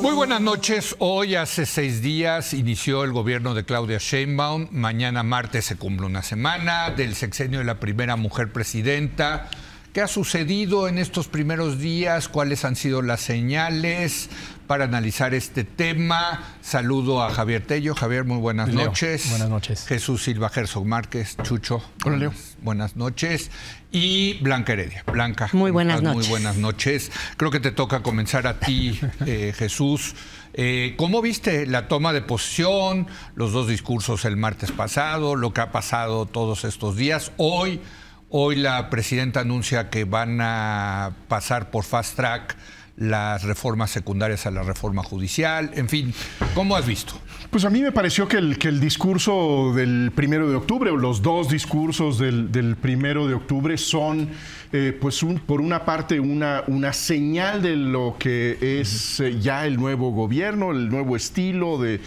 Muy buenas noches. Hoy, hace 6 días, inició el gobierno de Claudia Sheinbaum. Mañana martes se cumple una semana del sexenio de la primera mujer presidenta. ¿Qué ha sucedido en estos primeros días? ¿Cuáles han sido las señales para analizar este tema? Saludo a Javier Tello. Javier, muy buenas noches. Buenas noches. Jesús Silva Herzog Márquez. Chucho. Hola, Leo. Buenas noches. Y Blanca Heredia. Blanca. Muy buenas noches. Muy buenas noches. Creo que te toca comenzar a ti, Jesús. ¿Cómo viste la toma de posición, los 2 discursos el martes pasado, lo que ha pasado todos estos días? Hoy la presidenta anuncia que van a pasar por fast track las reformas secundarias a la reforma judicial. En fin, ¿cómo has visto? Pues a mí me pareció que el discurso del 1 de octubre, o los 2 discursos del 1 de octubre son, por una parte, una señal de lo que es ya el nuevo gobierno, el nuevo estilo de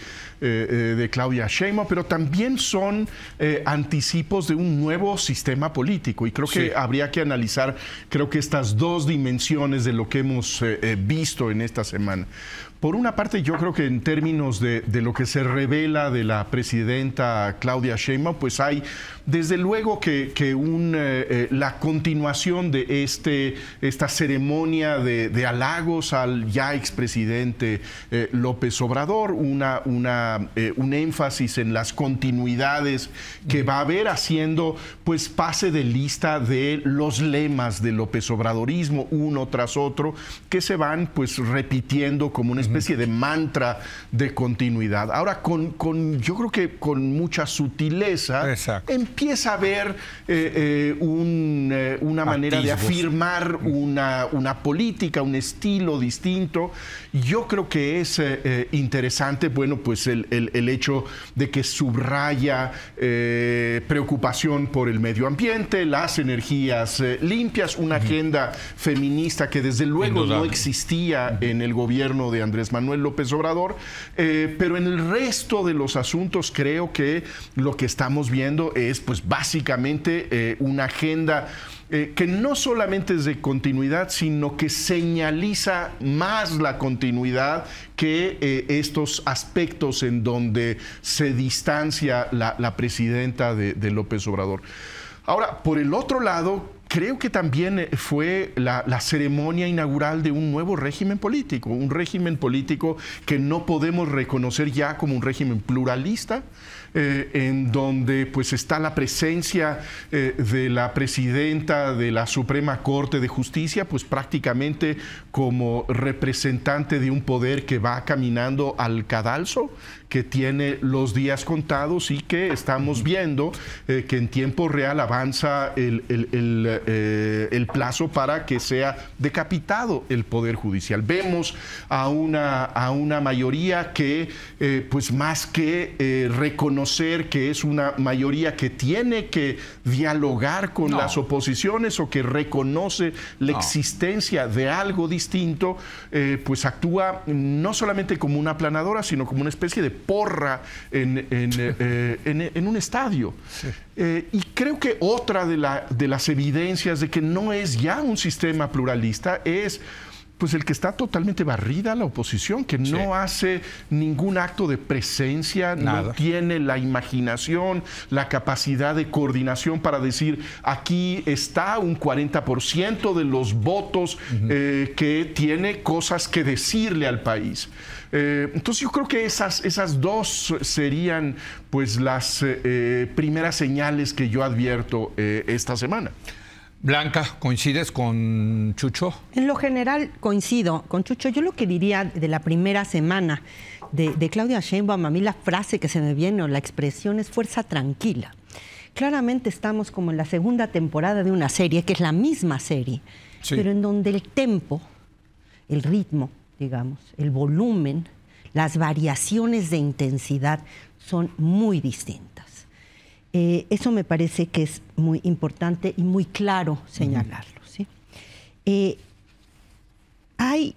Claudia Sheinbaum, pero también son anticipos de un nuevo sistema político. Y creo que habría que analizar, estas 2 dimensiones de lo que hemos visto en esta semana. Por una parte, yo creo que en términos de lo que se revela de la presidenta Claudia Sheinbaum, pues hay desde luego que la continuación de esta ceremonia de halagos al ya expresidente López Obrador, un énfasis en las continuidades que va a haber, haciendo pues pase de lista de los lemas del López Obradorismo, uno tras otro, que se van pues repitiendo como una especie de mantra de continuidad. Ahora, yo creo que con mucha sutileza empieza a haber una manera de afirmar una política, un estilo distinto. Yo creo que es interesante, bueno, pues el hecho de que subraya preocupación por el medio ambiente, las energías limpias, una agenda feminista que desde luego no existía en el gobierno de Andrés Manuel López Obrador, pero en el resto de los asuntos creo que lo que estamos viendo es pues básicamente una agenda que no solamente es de continuidad, sino que señaliza más la continuidad que estos aspectos en donde se distancia la presidenta de López Obrador. Ahora, por el otro lado, creo que también fue la ceremonia inaugural de un nuevo régimen político, un régimen político que no podemos reconocer ya como un régimen pluralista, en donde pues está la presencia de la presidenta de la Suprema Corte de Justicia, pues prácticamente como representante de un poder que va caminando al cadalso, que tiene los días contados y que estamos viendo que en tiempo real avanza el plazo para que sea decapitado el Poder Judicial. Vemos a una mayoría que, pues más que reconocer que es una mayoría que tiene que dialogar con las oposiciones o que reconoce la existencia de algo distinto, pues actúa no solamente como una aplanadora, sino como una especie de porra en un estadio. Sí. Y creo que otra de las evidencias de que no es ya un sistema pluralista es pues el que está totalmente barrida la oposición, que no hace ningún acto de presencia, no tiene la imaginación, la capacidad de coordinación para decir, aquí está un 40% de los votos que tiene cosas que decirle al país. Entonces yo creo que esas 2 serían pues las primeras señales que yo advierto esta semana. Blanca, ¿coincides con Chucho? En lo general coincido con Chucho. Yo lo que diría de la primera semana de Claudia Sheinbaum, a mí la frase que se me viene o la expresión es fuerza tranquila. Claramente estamos como en la segunda temporada de una serie, que es la misma serie, pero en donde el tempo, el ritmo, digamos, el volumen, las variaciones de intensidad son muy distintas. Eso me parece que es muy importante y muy claro señalarlo, ¿sí? Hay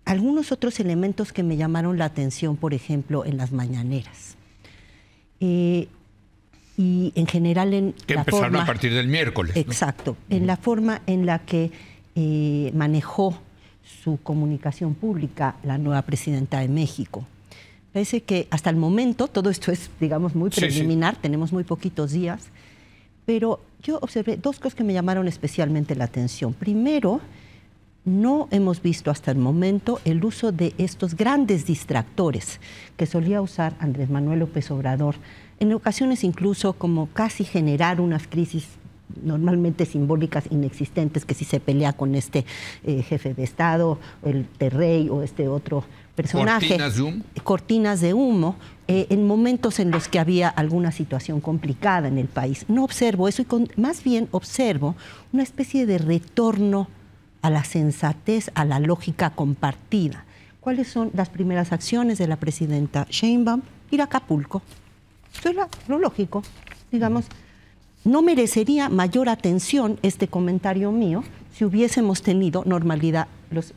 algunos otros elementos que me llamaron la atención, por ejemplo, en las mañaneras. y en general en que la empezaron forma, a partir del miércoles, ¿no? Exacto, en la forma en la que manejó su comunicación pública la nueva presidenta de México. Parece que hasta el momento, todo esto es, digamos, muy preliminar, tenemos muy poquitos días, pero yo observé dos cosas que me llamaron especialmente la atención. Primero, no hemos visto hasta el momento el uso de estos grandes distractores que solía usar Andrés Manuel López Obrador, en ocasiones incluso como casi generar unas crisis normalmente simbólicas inexistentes, que si se pelea con este jefe de Estado, el rey o este otro personaje. Cortinas de humo. Cortinas de humo, en momentos en los que había alguna situación complicada en el país. No observo eso y más bien observo una especie de retorno a la sensatez, a la lógica compartida. ¿Cuáles son las primeras acciones de la presidenta Sheinbaum? Ir a Acapulco. Eso es lo lógico, digamos. No merecería mayor atención este comentario mío si hubiésemos tenido normalidad los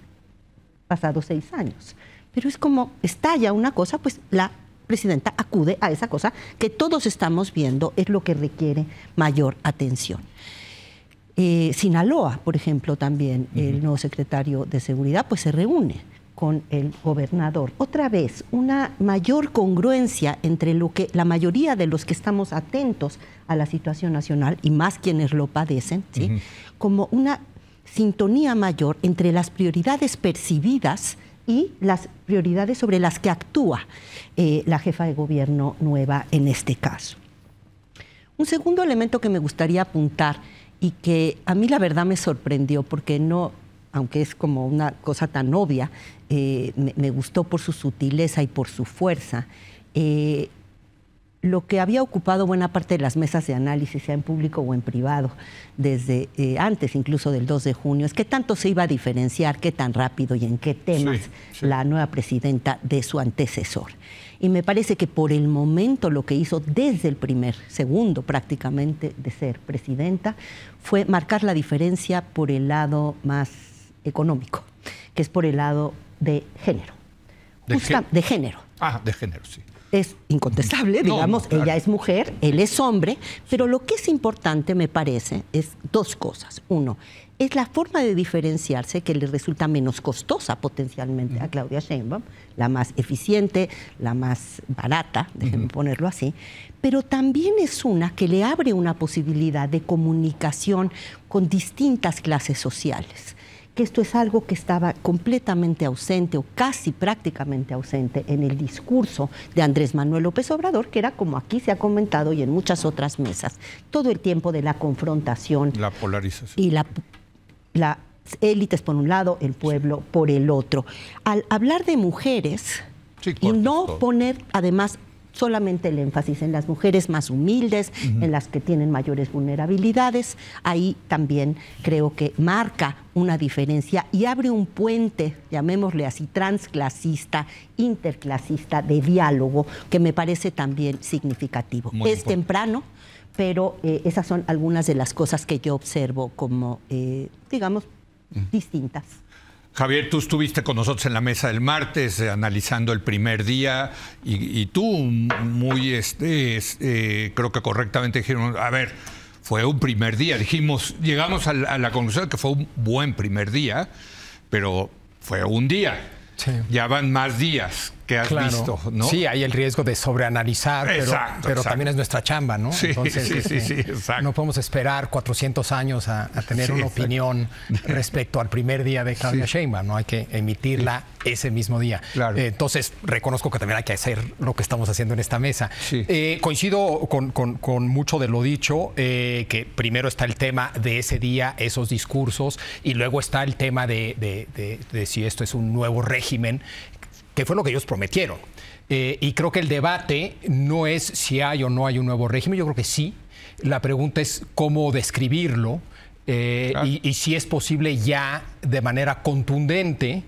pasados 6 años. Pero es como estalla una cosa, pues la presidenta acude a esa cosa que todos estamos viendo, es lo que requiere mayor atención. Sinaloa, por ejemplo, también el nuevo secretario de Seguridad, pues se reúne con el gobernador. Otra vez, una mayor congruencia entre lo que la mayoría de los que estamos atentos a la situación nacional, y más quienes lo padecen, ¿sí? Como una sintonía mayor entre las prioridades percibidas y las prioridades sobre las que actúa la jefa de gobierno nueva en este caso. Un segundo elemento que me gustaría apuntar y que a mí la verdad me sorprendió porque no, aunque es como una cosa tan obvia, me gustó por su sutileza y por su fuerza. Lo que había ocupado buena parte de las mesas de análisis, sea en público o en privado, desde antes incluso del 2 de junio, es qué tanto se iba a diferenciar, qué tan rápido y en qué temas la nueva presidenta de su antecesor. Y me parece que por el momento lo que hizo desde el segundo prácticamente de ser presidenta, fue marcar la diferencia por el lado más económico, que es por el lado de género. De género. Ah, de género, sí. Es incontestable, digamos, claro. Ella es mujer, él es hombre, pero lo que es importante, me parece, es dos cosas. Uno, es la forma de diferenciarse que le resulta menos costosa potencialmente a Claudia Sheinbaum, la más eficiente, la más barata, déjenme ponerlo así, pero también es una que le abre una posibilidad de comunicación con distintas clases sociales. Que esto es algo que estaba completamente ausente o casi prácticamente ausente en el discurso de Andrés Manuel López Obrador, que era, como aquí se ha comentado y en muchas otras mesas, todo el tiempo de la confrontación. La polarización. Y las élites por un lado, el pueblo por el otro. Al hablar de mujeres y no poner además solamente el énfasis en las mujeres más humildes, en las que tienen mayores vulnerabilidades. Ahí también creo que marca una diferencia y abre un puente, llamémosle así, transclasista, interclasista, de diálogo, que me parece también significativo. Es temprano, pero esas son algunas de las cosas que yo observo como, digamos, distintas. Javier, tú estuviste con nosotros en la mesa del martes analizando el primer día y tú muy, creo que correctamente dijeron, a ver, fue un primer día. Llegamos a la conclusión de que fue un buen primer día, pero fue un día. Sí. Ya van más días que has visto, ¿no? Sí, hay el riesgo de sobreanalizar, pero también es nuestra chamba, ¿no? Sí, entonces, sí, exacto. No podemos esperar 400 años a tener una opinión respecto al primer día de Claudia Sheinbaum, ¿no? Hay que emitirla ese mismo día. Claro. Entonces, reconozco que también hay que hacer lo que estamos haciendo en esta mesa. Sí. Coincido con mucho de lo dicho, que primero está el tema de ese día, esos discursos, y luego está el tema de si esto es un nuevo régimen, que fue lo que ellos prometieron. Y creo que el debate no es si hay o no hay un nuevo régimen, yo creo que sí. La pregunta es cómo describirlo claro. y si es posible ya de manera contundente,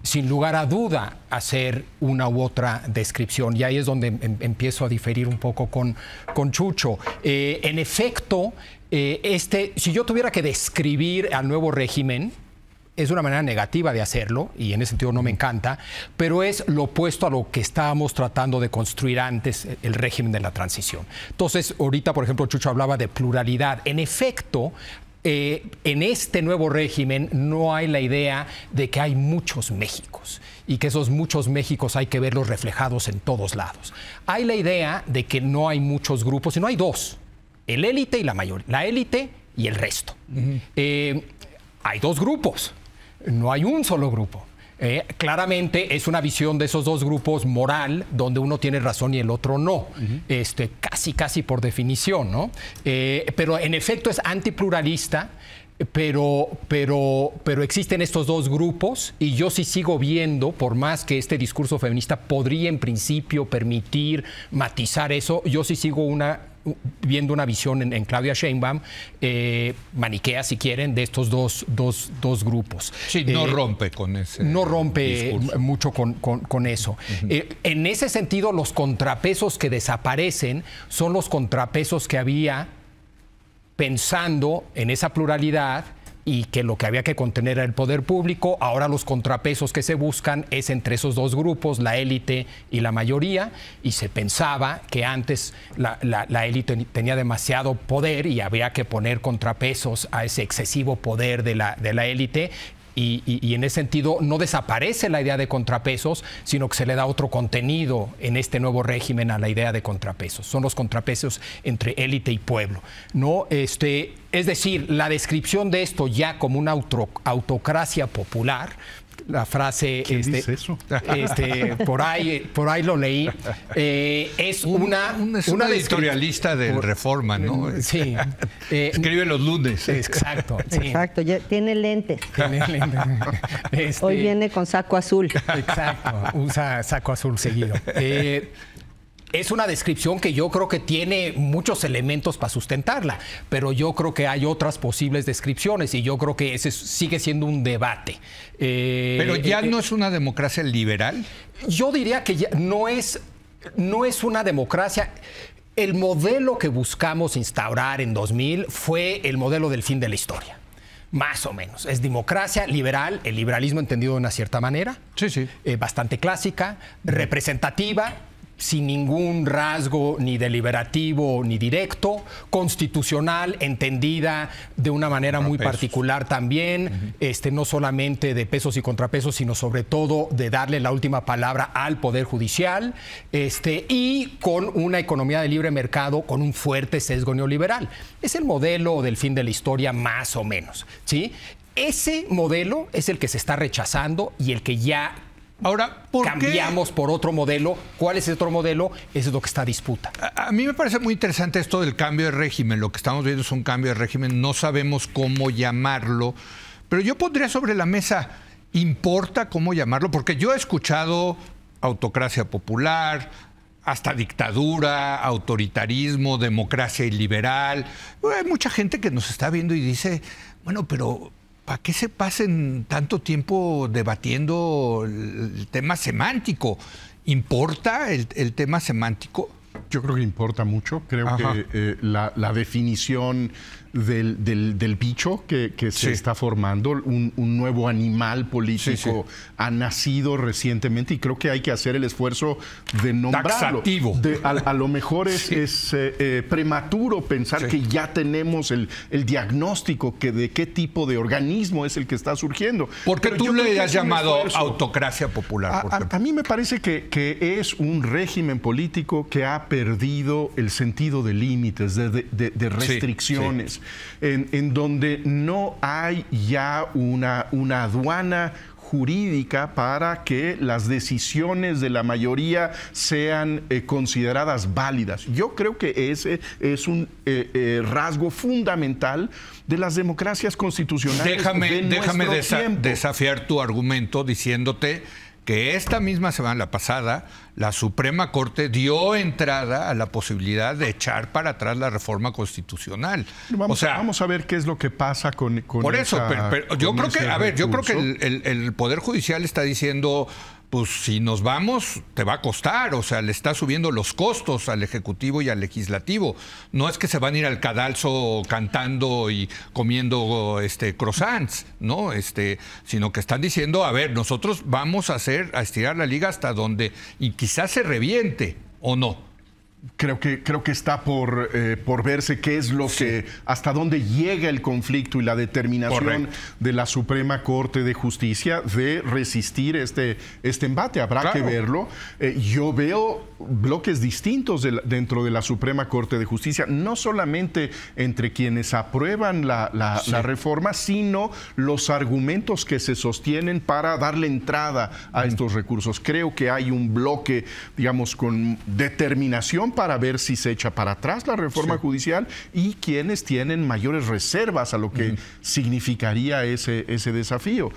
sin lugar a duda, hacer una u otra descripción. Y ahí es donde empiezo a diferir un poco con Chucho. En efecto, si yo tuviera que describir al nuevo régimen, es una manera negativa de hacerlo, y en ese sentido no me encanta, pero es lo opuesto a lo que estábamos tratando de construir antes, el régimen de la transición. Entonces, ahorita, por ejemplo, Chucho hablaba de pluralidad. En efecto, en este nuevo régimen no hay la idea de que hay muchos Méxicos y que esos muchos Méxicos hay que verlos reflejados en todos lados. Hay la idea de que no hay muchos grupos, sino hay dos, el élite y la mayoría, la élite y el resto. Hay dos grupos. No hay un solo grupo. Claramente es una visión de esos dos grupos moral, donde uno tiene razón y el otro no. Casi por definición, ¿no? Pero en efecto es antipluralista, pero existen estos dos grupos, y yo sí sigo viendo, por más que este discurso feminista podría en principio permitir matizar eso, yo sí sigo viendo una visión en Claudia Sheinbaum, maniquea si quieren, de estos dos grupos. Sí, no rompe con ese no rompe discurso. Mucho con eso. En ese sentido, los contrapesos que desaparecen son los contrapesos que había pensando en esa pluralidad y que lo que había que contener era el poder público. Ahora los contrapesos que se buscan es entre esos dos grupos, la élite y la mayoría, y se pensaba que antes la élite tenía demasiado poder y había que poner contrapesos a ese excesivo poder de la élite. Y en ese sentido no desaparece la idea de contrapesos, sino que se le da otro contenido en este nuevo régimen a la idea de contrapesos. Son los contrapesos entre élite y pueblo, ¿no? Es decir, la descripción de esto ya como una autocracia popular, la frase, ¿Quién dice eso? por ahí lo leí, es una editorialista de Reforma, ¿no? Sí. Escribe los lunes. Exacto. Sí. Exacto, tiene lentes. Hoy viene con saco azul. Exacto, usa saco azul seguido. Es una descripción que yo creo que tiene muchos elementos para sustentarla, pero yo creo que hay otras posibles descripciones y yo creo que ese sigue siendo un debate. Pero ya no es una democracia liberal. Yo diría que ya no es una democracia. El modelo que buscamos instaurar en 2000 fue el modelo del fin de la historia. Más o menos. Es democracia liberal, el liberalismo entendido de una cierta manera. Sí. Bastante clásica, representativa, sin ningún rasgo ni deliberativo ni directo, constitucional, entendida de una manera muy particular también, no solamente de pesos y contrapesos, sino sobre todo de darle la última palabra al Poder Judicial, y con una economía de libre mercado con un fuerte sesgo neoliberal. Es el modelo del fin de la historia más o menos, ¿sí? Ese modelo es el que se está rechazando y el que ya ahora cambiamos por otro modelo. ¿Cuál es ese otro modelo? Eso es lo que está a disputa. A mí me parece muy interesante esto del cambio de régimen. Lo que estamos viendo es un cambio de régimen. No sabemos cómo llamarlo. Pero yo pondría sobre la mesa, ¿importa cómo llamarlo? Porque yo he escuchado autocracia popular, hasta dictadura, autoritarismo, democracia iliberal. Hay mucha gente que nos está viendo y dice, bueno, pero ¿para qué se pasen tanto tiempo debatiendo el tema semántico? ¿Importa el tema semántico? Yo creo que importa mucho. Creo que la definición del bicho que se está formando, un nuevo animal político ha nacido recientemente y creo que hay que hacer el esfuerzo de nombrarlo. A lo mejor es prematuro pensar que ya tenemos el diagnóstico de qué tipo de organismo es el que está surgiendo. Porque tú le has llamado autocracia popular. A mí me parece que es un régimen político que ha perdido el sentido de límites, de restricciones. En donde no hay ya una aduana jurídica para que las decisiones de la mayoría sean consideradas válidas. Yo creo que ese es un rasgo fundamental de las democracias constitucionales. Déjame desafiar tu argumento diciéndote que esta misma semana, la pasada, la Suprema Corte dio entrada a la posibilidad de echar para atrás la reforma constitucional. Vamos a ver qué es lo que pasa con por eso, pero yo creo que, el Poder Judicial está diciendo, pues si nos vamos, te va a costar. O sea, le está subiendo los costos al Ejecutivo y al Legislativo. No es que se van a ir al cadalso cantando y comiendo croissants, ¿no? Sino que están diciendo, a ver, nosotros vamos a estirar la liga hasta donde, y quizás se reviente, ¿o no? Creo que está por verse qué es lo que, hasta dónde llega el conflicto y la determinación de la Suprema Corte de Justicia de resistir este embate. Habrá que verlo. Yo veo bloques distintos dentro de la Suprema Corte de Justicia, no solamente entre quienes aprueban la reforma, sino los argumentos que se sostienen para darle entrada a estos recursos. Creo que hay un bloque, digamos, con determinación para ver si se echa para atrás la reforma judicial y quienes tienen mayores reservas a lo que significaría ese desafío.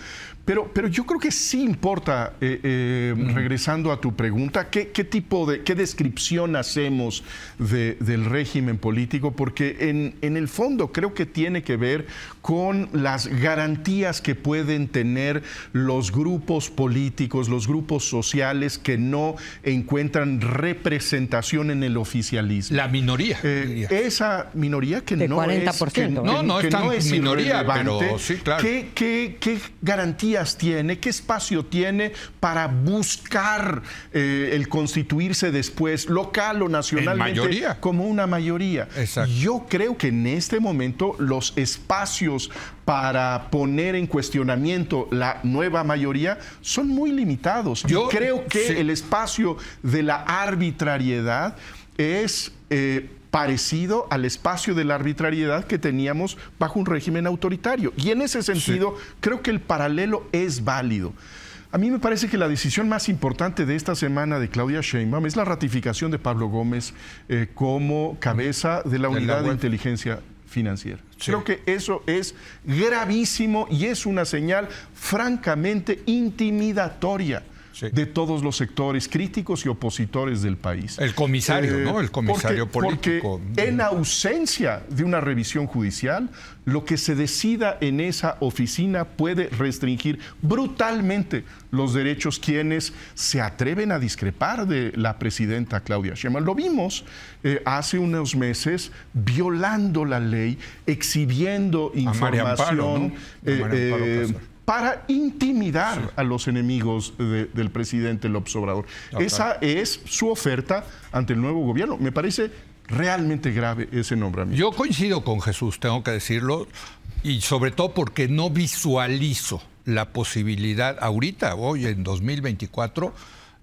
Pero yo creo que sí importa, regresando a tu pregunta, qué descripción hacemos del régimen político, porque en el fondo creo que tiene que ver con las garantías que pueden tener los grupos políticos, los grupos sociales que no encuentran representación en el oficialismo. La minoría. Esa minoría que de no 40%. No es tan minoría, irrelevante. pero sí, claro. ¿Qué garantías tiene, qué espacio tiene para buscar el constituirse después, local o nacionalmente, como una mayoría? Exacto. Yo creo que en este momento los espacios para poner en cuestionamiento la nueva mayoría son muy limitados. Yo creo que el espacio de la arbitrariedad es parecido al espacio de la arbitrariedad que teníamos bajo un régimen autoritario. Y en ese sentido, creo que el paralelo es válido. A mí me parece que la decisión más importante de esta semana de Claudia Sheinbaum es la ratificación de Pablo Gómez como cabeza de la Unidad de Inteligencia Financiera. Creo que eso es gravísimo y es una señal francamente intimidatoria de todos los sectores críticos y opositores del país. El comisario, ¿no? El comisario político. Porque en ausencia de una revisión judicial, lo que se decida en esa oficina puede restringir brutalmente los derechos quienes se atreven a discrepar de la presidenta Claudia Sheinbaum. Lo vimos hace unos meses violando la ley, exhibiendo información, para intimidar a los enemigos del presidente López Obrador. Esa es su oferta ante el nuevo gobierno. Me parece realmente grave ese nombramiento. Yo coincido con Jesús, tengo que decirlo, y sobre todo porque no visualizo la posibilidad ahorita, hoy en 2024,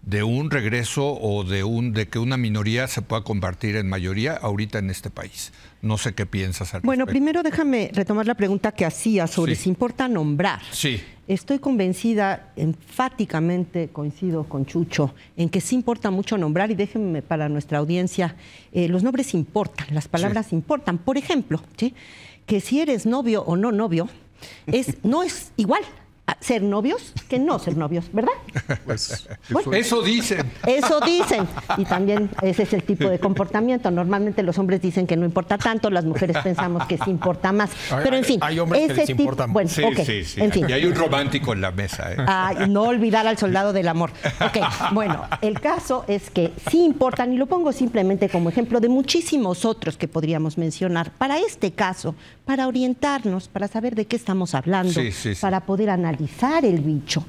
de un regreso o de que una minoría se pueda convertir en mayoría ahorita en este país. No sé qué piensas al respecto. Bueno, primero déjame retomar la pregunta que hacía sobre si importa nombrar. Sí. Estoy convencida, enfáticamente coincido con Chucho, en que sí importa mucho nombrar, y déjenme para nuestra audiencia, los nombres importan, las palabras importan. Por ejemplo, que si eres novio o no novio, no es igual ser novios que no ser novios, ¿verdad? Pues, bueno, eso dicen. Eso dicen. Y también ese es el tipo de comportamiento. Normalmente los hombres dicen que no importa tanto, las mujeres pensamos que sí importa más. Pero en fin. Hay hombres que les importa más. Bueno, sí, okay, sí. En fin. Y hay un romántico en la mesa. No olvidar al soldado del amor. Ok, bueno, el caso es que sí importan, y lo pongo simplemente como ejemplo de muchísimos otros que podríamos mencionar. Para este caso, para orientarnos, para saber de qué estamos hablando, para poder analizar el bicho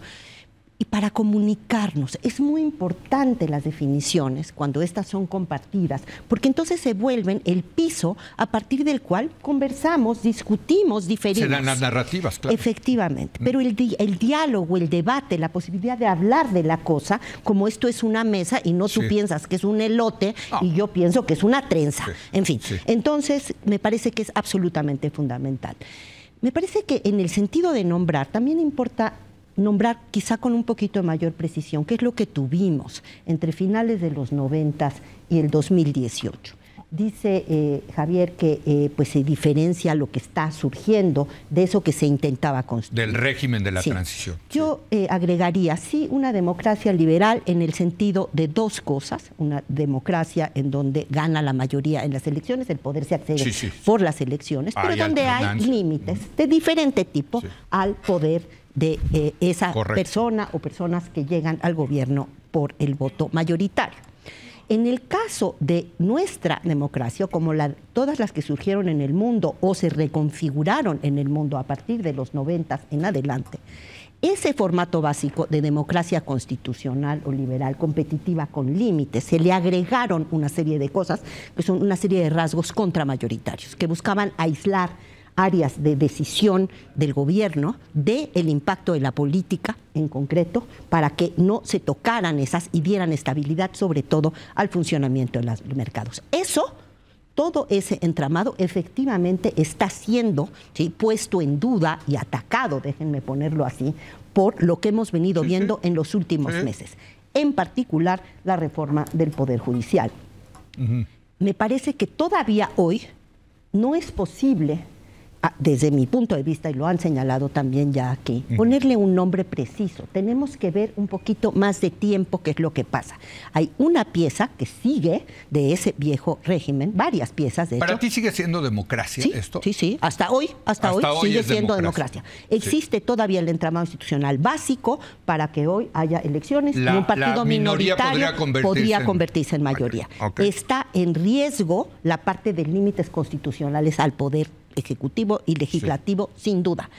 y para comunicarnos. Es muy importante las definiciones cuando estas son compartidas, porque entonces se vuelven el piso a partir del cual conversamos, discutimos, diferimos. Serán las narrativas, claro. Efectivamente, pero el diálogo, el debate, la posibilidad de hablar de la cosa, como esto es una mesa y no tú piensas que es un elote y yo pienso que es una trenza. En fin, entonces me parece que es absolutamente fundamental. Me parece que en el sentido de nombrar, también importa nombrar quizá con un poquito de mayor precisión, qué es lo que tuvimos entre finales de los 90 y el 2018. Dice Javier que pues se diferencia lo que está surgiendo de eso que se intentaba construir. Del régimen de la transición. Yo agregaría, una democracia liberal en el sentido de dos cosas. Una democracia en donde gana la mayoría en las elecciones, el poder se accede por las elecciones, pero donde hay límites de diferente tipo al poder de esa Correcto. persona o personas que llegan al gobierno por el voto mayoritario. En el caso de nuestra democracia, como todas las que surgieron en el mundo o se reconfiguraron en el mundo a partir de los 90 en adelante, ese formato básico de democracia constitucional o liberal, competitiva con límites, se le agregaron una serie de cosas que son una serie de rasgos contramayoritarios, que buscaban aislar áreas de decisión del gobierno del impacto de la política en concreto, para que no se tocaran esas y dieran estabilidad sobre todo al funcionamiento de los mercados. Todo ese entramado efectivamente está siendo, ¿sí?, puesto en duda y atacado, déjenme ponerlo así, por lo que hemos venido viendo en los últimos meses. En particular, la reforma del Poder Judicial. Me parece que todavía hoy no es posible, desde mi punto de vista, y lo han señalado también ya aquí, ponerle un nombre preciso. Tenemos que ver un poquito más de tiempo qué es lo que pasa. Hay una pieza que sigue de ese viejo régimen, varias piezas de hecho. ¿Para ti sigue siendo democracia esto? Sí, hasta hoy sigue siendo democracia. Existe todavía el entramado institucional básico para que hoy haya elecciones y un partido minoritario podría convertirse en mayoría. Okay. Está en riesgo la parte de límites constitucionales al poder ejecutivo y legislativo, sin duda.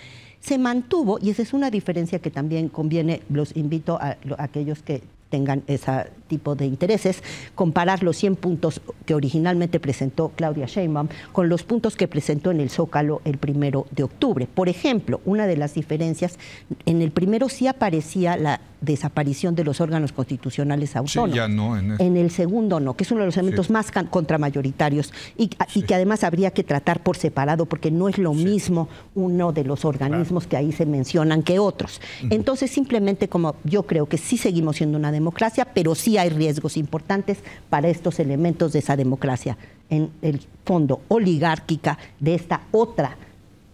Se mantuvo, y esa es una diferencia que también conviene, los invito a aquellos que tengan ese tipo de intereses, comparar los 100 puntos que originalmente presentó Claudia Sheinbaum con los puntos que presentó en el Zócalo el 1 de octubre. Por ejemplo, una de las diferencias, en el primero sí aparecía la desaparición de los órganos constitucionales autónomos. Sí, ya no, en el segundo no, que es uno de los elementos más contramayoritarios y que además habría que tratar por separado, porque no es lo mismo uno de los organismos que ahí se mencionan que otros. Entonces, simplemente, como yo creo que sí seguimos siendo una democracia, pero sí hay riesgos importantes para estos elementos de esa democracia en el fondo oligárquica de esta otra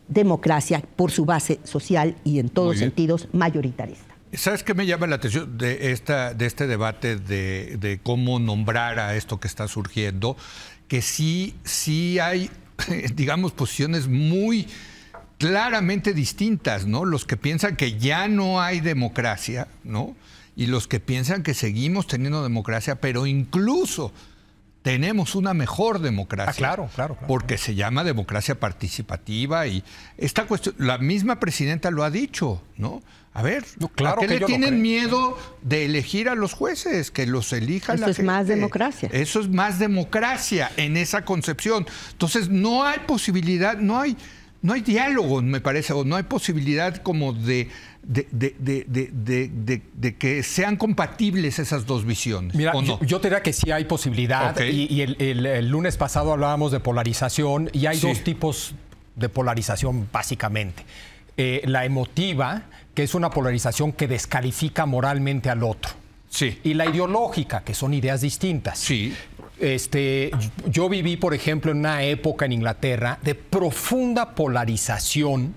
democracia por su base social y en todos sentidos mayoritaria. ¿Sabes qué me llama la atención de este debate de cómo nombrar a esto que está surgiendo? Que sí hay, digamos, posiciones muy claramente distintas, ¿no? Los que piensan que ya no hay democracia, ¿no? Y los que piensan que seguimos teniendo democracia, pero incluso tenemos una mejor democracia. Claro. Porque se llama democracia participativa y esta cuestión, la misma presidenta lo ha dicho, ¿no? A ver, ¿a qué le tienen miedo de elegir a los jueces? Que los elija la gente. Eso es más democracia. Eso es más democracia en esa concepción. Entonces, no hay posibilidad, no hay diálogo, me parece, o no hay posibilidad como de que sean compatibles esas dos visiones. Mira, ¿o no? yo te diría que sí hay posibilidad. Okay. Y el lunes pasado hablábamos de polarización y hay dos tipos de polarización básicamente. La emotiva, que es una polarización que descalifica moralmente al otro. Sí. Y la ideológica, que son ideas distintas. Sí. Yo viví, por ejemplo, en una época en Inglaterra de profunda polarización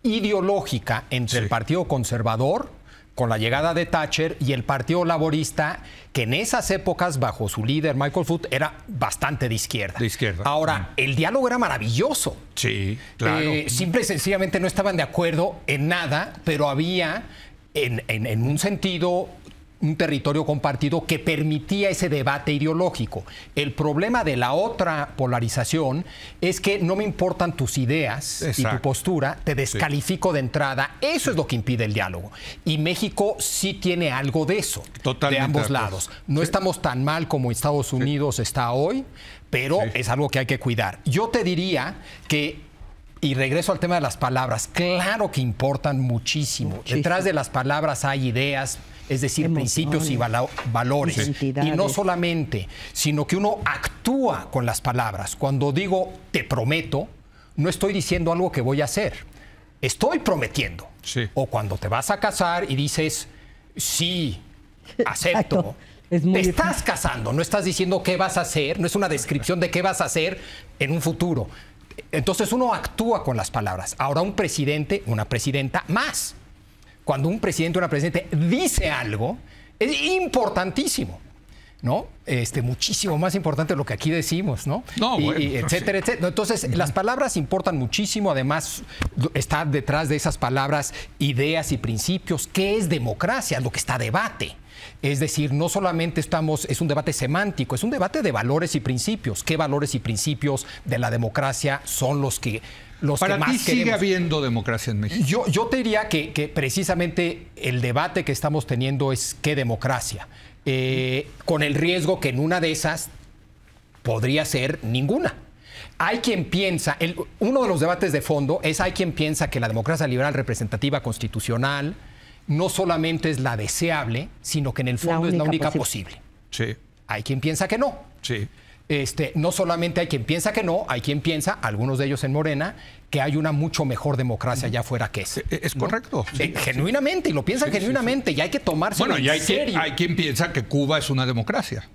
ideológica entre el Partido Conservador, con la llegada de Thatcher, y el Partido Laborista, que en esas épocas, bajo su líder Michael Foot, era bastante de izquierda. Ahora, el diálogo era maravilloso. Sí, claro. Simple y sencillamente no estaban de acuerdo en nada, pero había, en un sentido, un territorio compartido que permitía ese debate ideológico. El problema de la otra polarización es que no me importan tus ideas y tu postura, te descalifico de entrada. Eso es lo que impide el diálogo. Y México sí tiene algo de eso, de ambos lados. No estamos tan mal como Estados Unidos está hoy, pero es algo que hay que cuidar. Yo te diría que, y regreso al tema de las palabras, claro que importan muchísimo. Detrás de las palabras hay ideas, es decir, principios y valores. Y no solamente, sino que uno actúa con las palabras. Cuando digo te prometo, no estoy diciendo algo que voy a hacer. Estoy prometiendo. O cuando te vas a casar y dices sí, acepto. Te estás casando, no estás diciendo qué vas a hacer, no es una descripción de qué vas a hacer en un futuro. Entonces uno actúa con las palabras. Ahora un presidente, una presidenta, más. Cuando un presidente o una presidenta dice algo, es importantísimo. ¿no? Muchísimo más importante de lo que aquí decimos, ¿no? No, bueno, y etcétera, sí. etcétera. Entonces, las palabras importan muchísimo. Además, está detrás de esas palabras ideas y principios. ¿Qué es democracia? Lo que está a debate. Es decir, no solamente es un debate semántico, es un debate de valores y principios. ¿Qué valores y principios de la democracia son los que más Para ti sigue queremos? habiendo democracia en México. Yo te diría que precisamente el debate que estamos teniendo es qué democracia. Con el riesgo que en una de esas podría ser ninguna. Hay quien piensa, uno de los debates de fondo hay quien piensa que la democracia liberal representativa constitucional no solamente es la deseable, sino que en el fondo es la única posible. Sí. Hay quien piensa que no. Sí. No solamente hay quien piensa que no, hay quien piensa, algunos de ellos en Morena, que hay una mucho mejor democracia allá afuera que esa. Es correcto. ¿No? Genuinamente, y lo piensan genuinamente, y hay que tomárselo en serio. Hay quien piensa que Cuba es una democracia.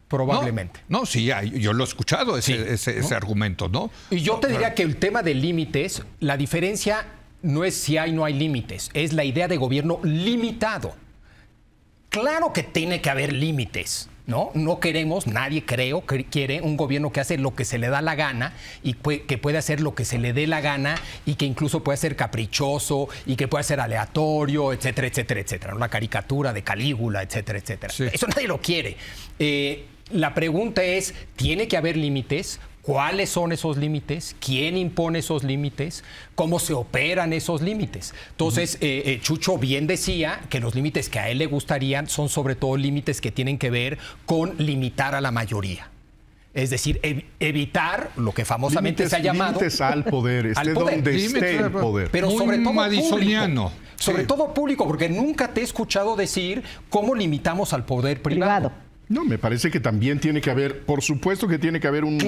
Probablemente. No, sí, yo lo he escuchado, ese argumento, ¿no? Y yo te diría que el tema de límites, la diferencia no es si hay o no hay límites, es la idea de gobierno limitado. Claro que tiene que haber límites, ¿no? No queremos, nadie quiere un gobierno que hace lo que se le da la gana y que puede hacer lo que se le dé la gana y que incluso puede ser caprichoso y que puede ser aleatorio, etcétera, etcétera, etcétera. ¿No? La caricatura de Calígula, etcétera, etcétera. Sí. Eso nadie lo quiere. La pregunta es, ¿tiene que haber límites? ¿Cuáles son esos límites? ¿Quién impone esos límites? ¿Cómo se operan esos límites? Entonces, Chucho bien decía que los límites que a él le gustarían son sobre todo límites que tienen que ver con limitar a la mayoría. Es decir, evitar lo que famosamente se ha llamado... Límites al poder, donde esté el poder. Pero muy sobre todo madisoniano. Público. Sobre todo público, porque nunca te he escuchado decir cómo limitamos al poder privado. No, me parece que también tiene que haber, por supuesto que tiene que haber un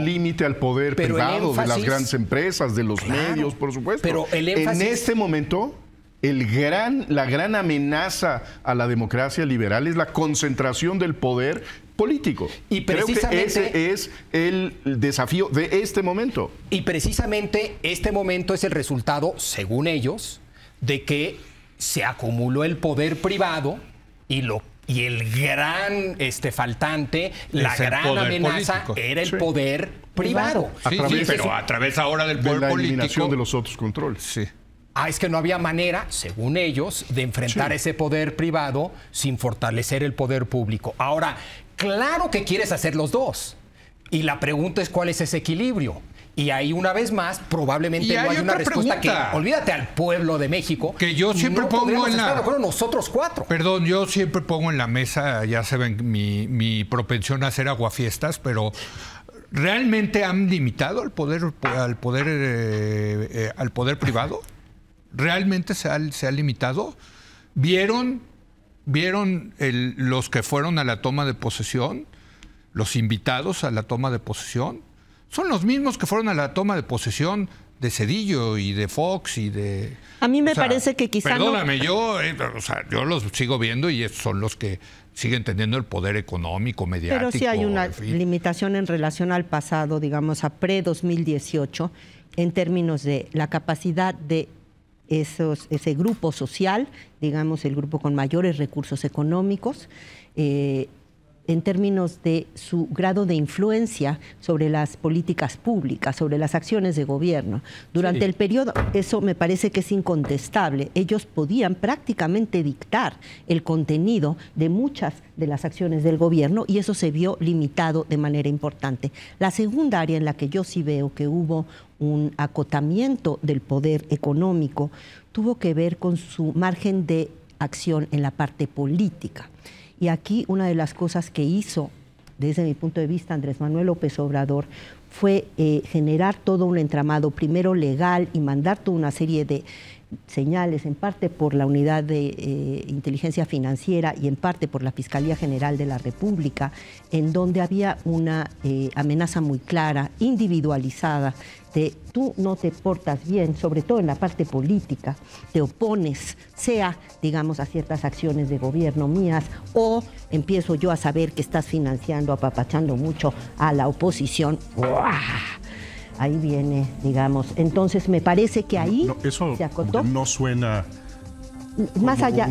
límite al poder privado de las grandes empresas, de los medios, por supuesto. Pero el énfasis... En este momento, la gran amenaza a la democracia liberal es la concentración del poder político. Y precisamente, creo que ese es el desafío de este momento. Y precisamente este momento es el resultado, según ellos, de que se acumuló el poder privado y el gran faltante, la gran amenaza político. Era el poder privado. Pero a través ahora del poder la político. Eliminación de los otros controles. Sí. Es que no había manera, según ellos, de enfrentar ese poder privado sin fortalecer el poder público. Ahora, claro que quieres hacer los dos. Y la pregunta es cuál es ese equilibrio. Y ahí, una vez más, probablemente no hay una respuesta que, olvídate al pueblo de México, que yo siempre pongo en la... Bueno, nosotros cuatro. Perdón, yo siempre pongo en la mesa, ya saben, mi propensión a hacer aguafiestas, pero ¿realmente han limitado al poder privado? ¿Realmente se ha limitado? ¿Vieron los que fueron a la toma de posesión? ¿Los invitados a la toma de posesión? Son los mismos que fueron a la toma de posesión de Zedillo y de Fox y de... A mí me parece que quizá perdóname, yo los sigo viendo y son los que siguen teniendo el poder económico, mediático. Pero sí hay una limitación en relación al pasado, digamos, a pre-2018, en términos de la capacidad de ese grupo social, digamos, el grupo con mayores recursos económicos, en términos de su grado de influencia sobre las políticas públicas, sobre las acciones de gobierno. Durante el periodo, eso me parece que es incontestable. Ellos podían prácticamente dictar el contenido de muchas de las acciones del gobierno y eso se vio limitado de manera importante. La segunda área en la que yo sí veo que hubo un acotamiento del poder económico tuvo que ver con su margen de acción en la parte política. Y aquí una de las cosas que hizo, desde mi punto de vista, Andrés Manuel López Obrador, fue generar todo un entramado, primero legal, y mandar toda una serie de señales, en parte por la Unidad de Inteligencia Financiera y en parte por la Fiscalía General de la República, en donde había una amenaza muy clara, individualizada, de tú no te portas bien, sobre todo en la parte política, te opones, sea, digamos, a ciertas acciones de gobierno mías, o empiezo yo a saber que estás financiando, apapachando mucho a la oposición. ¡Uah! Ahí viene, digamos. Entonces, me parece que ahí eso se acotó. No suena más allá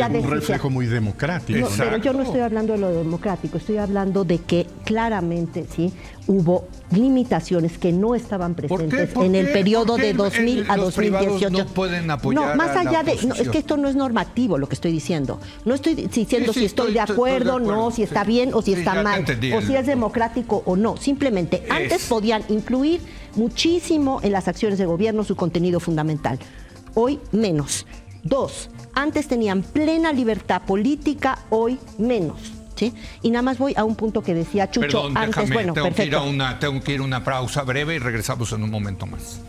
de un reflejo muy democrático. No, pero yo no estoy hablando de lo democrático, estoy hablando de que claramente sí hubo limitaciones que no estaban presentes en el periodo de 2000 a 2018. No pueden apoyar. No, más allá de, no, es que esto no es normativo lo que estoy diciendo. No estoy diciendo si estoy de acuerdo, no, si está bien o si está mal, o si es democrático o no. Simplemente antes podían incluir muchísimo en las acciones de gobierno su contenido fundamental. Hoy menos. 2, antes tenían plena libertad política, hoy menos. ¿Sí? Y nada más voy a un punto que decía Chucho. Perdón, antes. Déjame, Bueno, tengo perfecto. Tengo que ir a una pausa breve y regresamos en un momento más.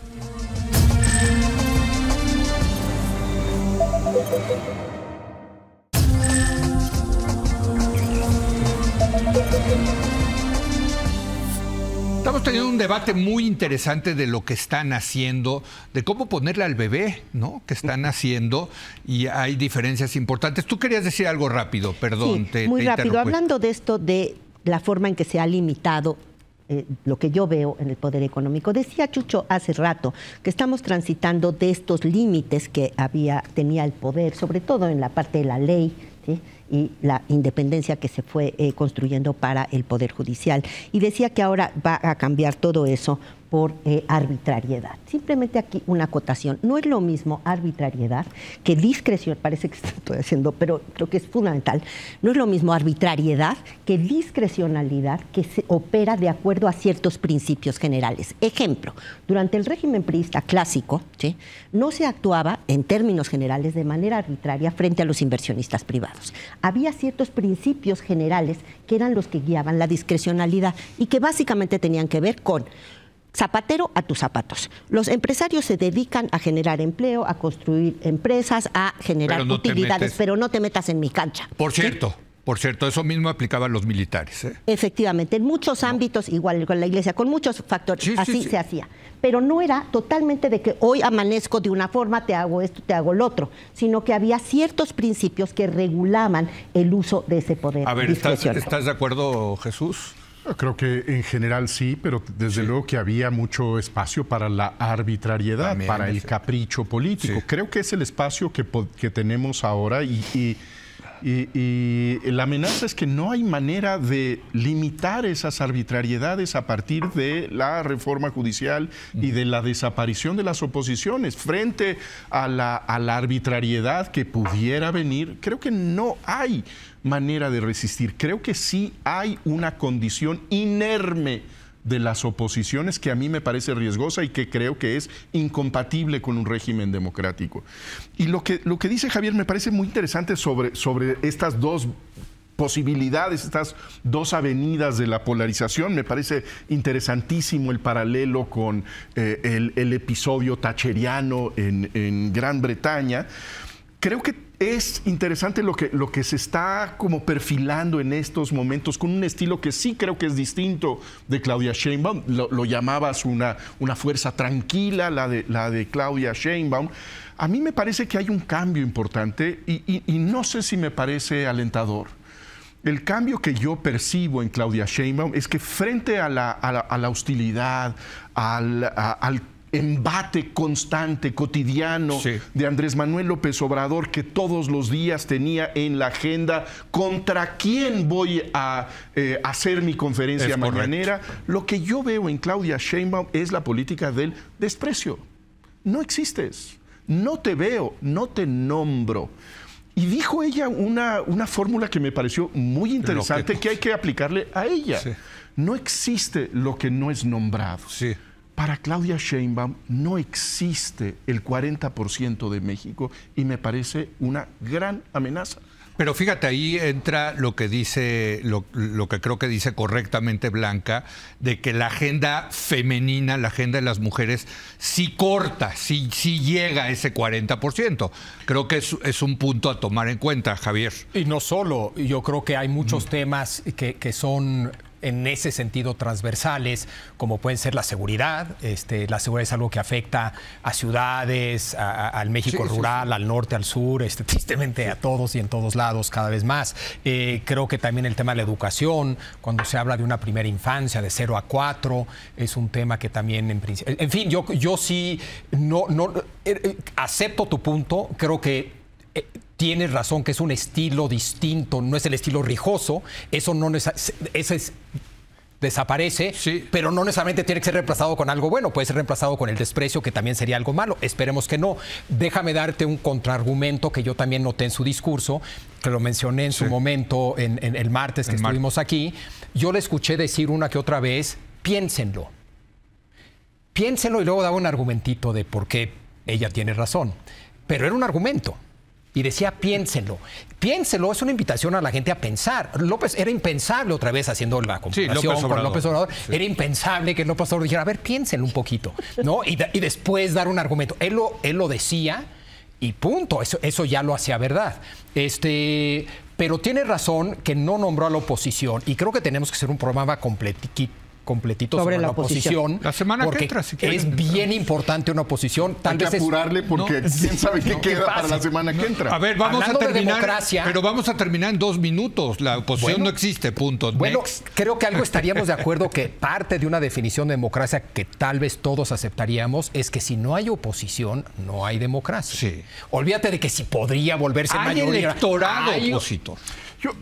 Estamos teniendo un debate muy interesante de lo que están haciendo, de cómo ponerle al bebé, ¿no? Que están haciendo, y hay diferencias importantes. Tú querías decir algo rápido, perdón. Sí, muy rápido. Hablando de esto, de la forma en que se ha limitado lo que yo veo en el poder económico. Decía Chucho hace rato que estamos transitando de estos límites que tenía el poder, sobre todo en la parte de la ley, ¿sí? Y la independencia que se fue construyendo para el Poder Judicial. Y decía que ahora va a cambiar todo eso por arbitrariedad. Simplemente aquí una acotación. No es lo mismo arbitrariedad que discreción, parece que estoy haciendo, pero creo que es fundamental. No es lo mismo arbitrariedad que discrecionalidad que se opera de acuerdo a ciertos principios generales. Ejemplo, durante el régimen priista clásico, ¿sí?, no se actuaba en términos generales de manera arbitraria frente a los inversionistas privados. Había ciertos principios generales que eran los que guiaban la discrecionalidad y que básicamente tenían que ver con zapatero a tus zapatos. Los empresarios se dedican a generar empleo, a construir empresas, a generar utilidades, pero no te metas en mi cancha. Por cierto, eso mismo aplicaba a los militares, ¿eh? Efectivamente, en muchos ámbitos, igual con la iglesia, con muchos factores, así se hacía. Pero no era totalmente de que hoy amanezco de una forma, te hago esto, te hago lo otro, sino que había ciertos principios que regulaban el uso de ese poder. A ver, ¿estás de acuerdo, Jesús? Creo que en general sí, pero desde luego que había mucho espacio para la arbitrariedad, también, para el capricho político. Sí. Creo que es el espacio que tenemos ahora y la amenaza es que no hay manera de limitar esas arbitrariedades a partir de la reforma judicial y de la desaparición de las oposiciones. Frente a la arbitrariedad que pudiera venir, creo que no hay manera de resistir. Creo que sí hay una condición inerme de las oposiciones que a mí me parece riesgosa y que creo que es incompatible con un régimen democrático. Y lo que dice Javier me parece muy interesante sobre estas dos posibilidades, estas dos avenidas de la polarización. Me parece interesantísimo el paralelo con el episodio thatcheriano en Gran Bretaña. Creo que es interesante lo que se está como perfilando en estos momentos con un estilo que sí creo que es distinto de Claudia Sheinbaum. Lo llamabas una fuerza tranquila, la de Claudia Sheinbaum. A mí me parece que hay un cambio importante y no sé si me parece alentador. El cambio que yo percibo en Claudia Sheinbaum es que frente a la hostilidad, al embate constante, cotidiano de Andrés Manuel López Obrador, que todos los días tenía en la agenda contra quién voy a hacer mi conferencia mañanera. Lo que yo veo en Claudia Sheinbaum es la política del desprecio. No existes, no te veo, no te nombro. Y dijo ella una fórmula que me pareció muy interesante que hay que aplicarle a ella. Sí. No existe lo que no es nombrado. Sí. Para Claudia Sheinbaum no existe el 40% de México y me parece una gran amenaza. Pero fíjate, ahí entra lo que dice, lo que creo que dice correctamente Blanca, de que la agenda femenina, la agenda de las mujeres, sí corta, sí llega a ese 40%. Creo que es un punto a tomar en cuenta, Javier. Y no solo, yo creo que hay muchos temas que son en ese sentido transversales, como pueden ser la seguridad. La seguridad es algo que afecta a ciudades, al México rural, al norte, al sur, tristemente a todos y en todos lados cada vez más. Creo que también el tema de la educación, cuando se habla de una primera infancia de 0 a 4, es un tema que también en principio... En fin, yo sí acepto tu punto. Creo que tienes razón que es un estilo distinto, no es el estilo Rijoso, eso no desaparece, sí, pero no necesariamente tiene que ser reemplazado con algo bueno, puede ser reemplazado con el desprecio, que también sería algo malo. Esperemos que no. Déjame darte un contraargumento que yo también noté en su discurso, que lo mencioné en su momento en el martes que estuvimos aquí. Yo le escuché decir una que otra vez, piénsenlo. Piénsenlo, y luego daba un argumentito de por qué ella tiene razón. Pero era un argumento. Y decía, piénsenlo. Piénsenlo es una invitación a la gente a pensar. López era impensable, otra vez haciendo la comparación con López Obrador. Sí. Era impensable que López Obrador dijera, a ver, piénsenlo un poquito, ¿no? Y después dar un argumento. Él lo decía y punto. Eso ya lo hacía verdad. Pero tiene razón que no nombró a la oposición, y creo que tenemos que hacer un programa completito sobre la oposición. La semana que entra, si quieres. Es bien importante una oposición. Hay que apurarle porque quién sabe qué queda para la semana que entra. A ver, vamos a terminar, pero vamos a terminar en 2 minutos. La oposición no existe, punto. Bueno, creo que algo estaríamos de acuerdo, que parte de una definición de democracia que tal vez todos aceptaríamos es que si no hay oposición, no hay democracia. Sí. Olvídate de que si podría volverse mayoría. Hay electorado opositor.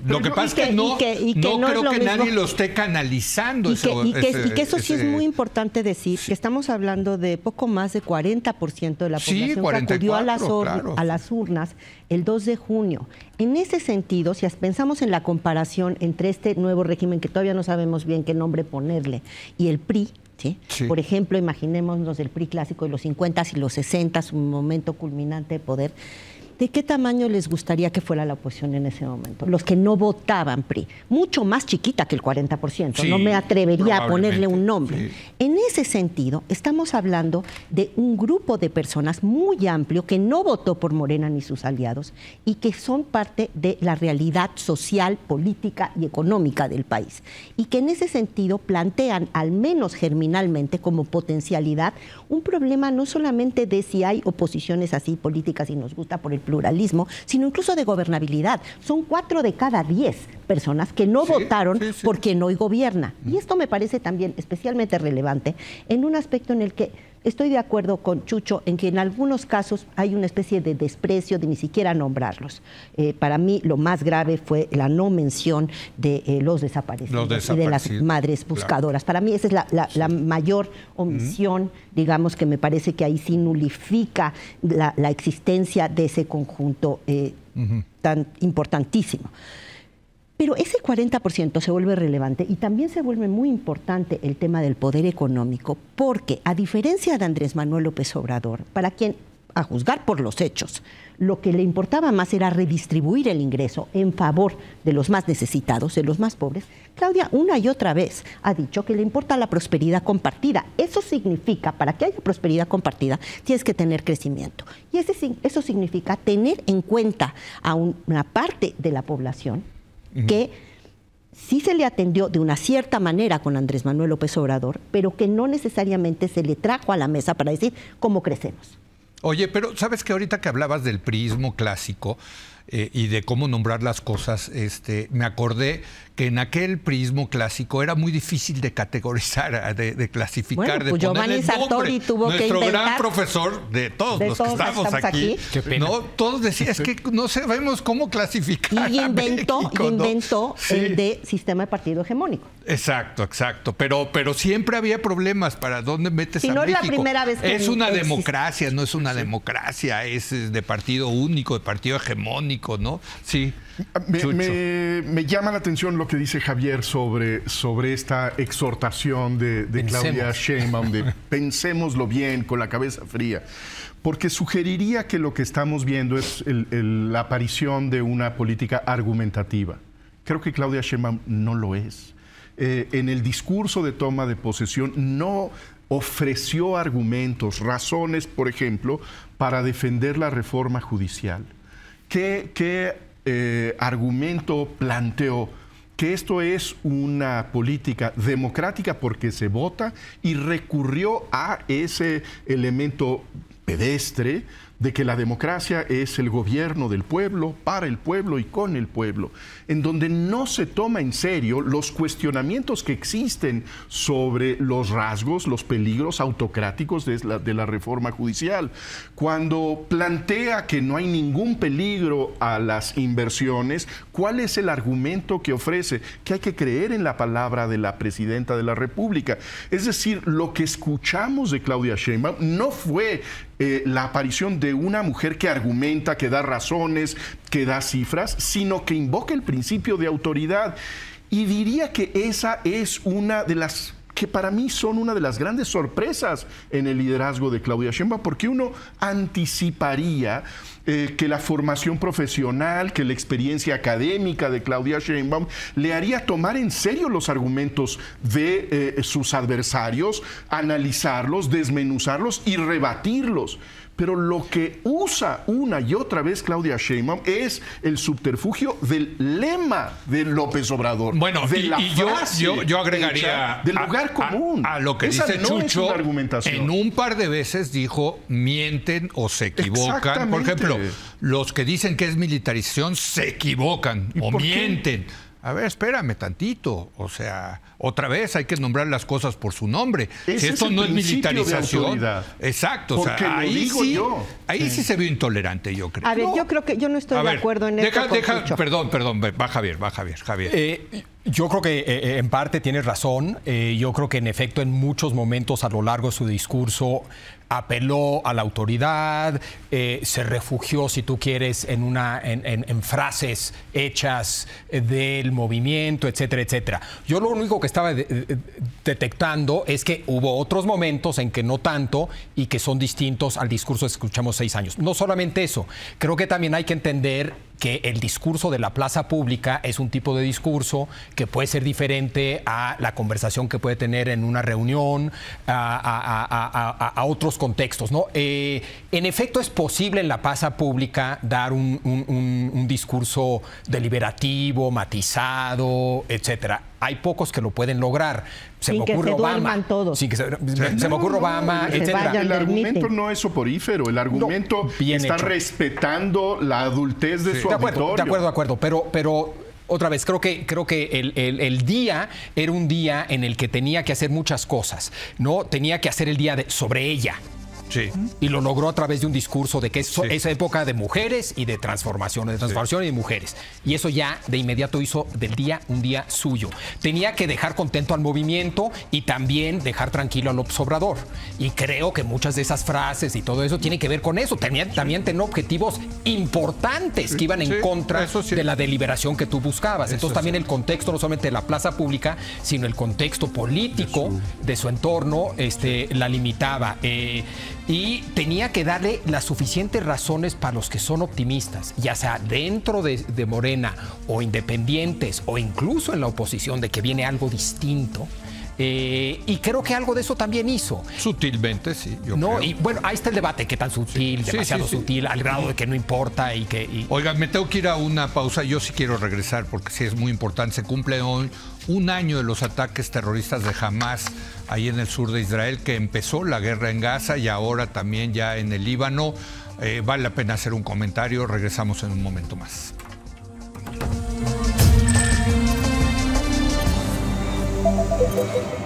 Lo que pasa es que no creo que nadie lo esté canalizando. Y que eso sí es muy importante decir, que estamos hablando de poco más de 40% de la población que acudió a las urnas el 2 de junio. En ese sentido, si pensamos en la comparación entre este nuevo régimen, que todavía no sabemos bien qué nombre ponerle, y el PRI, ¿sí? Sí. Por ejemplo, imaginémonos el PRI clásico de los 50s y los 60s, un momento culminante de poder. ¿De qué tamaño les gustaría que fuera la oposición en ese momento? Los que no votaban PRI. Mucho más chiquita que el 40%. Sí, no me atrevería a ponerle un nombre. Sí. En ese sentido, estamos hablando de un grupo de personas muy amplio que no votó por Morena ni sus aliados y que son parte de la realidad social, política y económica del país. Y que en ese sentido plantean, al menos germinalmente, como potencialidad, un problema no solamente de si hay oposiciones así políticas y nos gusta por el pluralismo, sino incluso de gobernabilidad. Son 4 de cada 10 personas que no votaron porque no gobierna. Y esto me parece también especialmente relevante en un aspecto en el que estoy de acuerdo con Chucho en que en algunos casos hay una especie de desprecio de ni siquiera nombrarlos. Para mí lo más grave fue la no mención de los desaparecidos y de las madres buscadoras. Claro. Para mí esa es la mayor omisión, digamos, que me parece que ahí sí nulifica la existencia de ese conjunto tan importantísimo. Pero ese 40% se vuelve relevante y también se vuelve muy importante el tema del poder económico, porque a diferencia de Andrés Manuel López Obrador, para quien, a juzgar por los hechos, lo que le importaba más era redistribuir el ingreso en favor de los más necesitados, de los más pobres, Claudia una y otra vez ha dicho que le importa la prosperidad compartida. Eso significa, para que haya prosperidad compartida, tienes que tener crecimiento. Y eso significa tener en cuenta a una parte de la población que sí se le atendió de una cierta manera con Andrés Manuel López Obrador, pero que no necesariamente se le trajo a la mesa para decir cómo crecemos. Oye, pero ¿sabes que ahorita que hablabas del priismo clásico y de cómo nombrar las cosas, me acordé que en aquel priismo clásico era muy difícil de categorizar, de clasificar, bueno, pues de ponerle Sartori tuvo Nuestro que inventar, gran profesor de todos los que estamos aquí, ¿no? Todos decían, es que no sabemos cómo clasificar. Y inventó, México, ¿no? El de sistema de partido hegemónico. Exacto. Pero siempre había problemas para dónde metes a México. Es la primera vez que es una democracia, no es una democracia, es de partido único, de partido hegemónico, ¿no? Sí. Me llama la atención lo que dice Javier sobre esta exhortación de Claudia Sheinbaum, de pensémoslo bien, con la cabeza fría, porque sugeriría que lo que estamos viendo es la aparición de una política argumentativa. Creo que Claudia Sheinbaum no lo es. En el discurso de toma de posesión no ofreció argumentos, razones, por ejemplo, para defender la reforma judicial. ¿Qué argumento planteó? Que esto es una política democrática porque se vota, y recurrió a ese elemento pedestre de que la democracia es el gobierno del pueblo, para el pueblo y con el pueblo, en donde no se toma en serio los cuestionamientos que existen sobre los rasgos, los peligros autocráticos de la reforma judicial. Cuando plantea que no hay ningún peligro a las inversiones, ¿cuál es el argumento que ofrece? Que hay que creer en la palabra de la presidenta de la República. Es decir, lo que escuchamos de Claudia Sheinbaum no fue la aparición de una mujer que argumenta, que da razones, que da cifras, sino que invoca el principio de autoridad. Y diría que esa es una de las que para mí son una de las grandes sorpresas en el liderazgo de Claudia Sheinbaum, porque uno anticiparía que la formación profesional, que la experiencia académica de Claudia Sheinbaum le haría tomar en serio los argumentos de sus adversarios, analizarlos, desmenuzarlos y rebatirlos. Pero lo que usa una y otra vez Claudia Sheinbaum es el subterfugio del lema de López Obrador. Bueno, de la yo agregaría del lugar común. A lo que esa dice no Chucho, es una argumentación. En un par de veces dijo mienten o se equivocan. Por ejemplo, los que dicen que es militarización se equivocan o mienten. A ver, espérame tantito. O sea, otra vez hay que nombrar las cosas por su nombre. Ese Esto es el no es militarización. Exacto. Porque o sea, ahí sí se vio intolerante, yo creo. A ver, yo creo que yo no estoy de acuerdo en esto. Perdón, va Javier. Yo creo que en parte tienes razón. Yo creo que en efecto en muchos momentos a lo largo de su discurso apeló a la autoridad, se refugió, si tú quieres, en frases hechas del movimiento, etcétera, etcétera. Yo lo único que estaba detectando es que hubo otros momentos en que no tanto y que son distintos al discurso que escuchamos 6 años. No solamente eso, creo que también hay que entender que el discurso de la plaza pública es un tipo de discurso que puede ser diferente a la conversación que puede tener en una reunión, a otros contextos, ¿no? En efecto, es posible en la plaza pública dar un discurso deliberativo, matizado, etcétera. Hay pocos que lo pueden lograr. Se me ocurre Obama. Se me ocurre Obama, etcétera. El argumento no es soporífero. El argumento está respetando la adultez de su auditorio. De acuerdo. Pero otra vez, creo que el día era un día en el que tenía que hacer muchas cosas, ¿no? Tenía que hacer el día sobre ella. Sí. Y lo logró a través de un discurso de que es esa época de mujeres y de transformación y de mujeres. Y eso ya de inmediato hizo del día un día suyo. Tenía que dejar contento al movimiento y también dejar tranquilo al López Obrador. Y creo que muchas de esas frases y todo eso tienen que ver con eso. También tenía objetivos importantes que iban en contra de la deliberación que tú buscabas. Entonces también el contexto, no solamente de la plaza pública, sino el contexto político de su entorno, la limitaba. Y tenía que darle las suficientes razones para los que son optimistas, ya sea dentro de Morena o independientes o incluso en la oposición, de que viene algo distinto. Y creo que algo de eso también hizo. Sutilmente, sí. Yo creo. Y bueno, ahí está el debate, qué tan sutil, demasiado sutil, al grado de que no importa y que... Oiga, me tengo que ir a una pausa. Yo sí quiero regresar porque sí es muy importante. Se cumple hoy 1 año de los ataques terroristas de Hamás ahí en el sur de Israel, que empezó la guerra en Gaza y ahora también ya en el Líbano. Vale la pena hacer un comentario. Regresamos en un momento más. Thank you.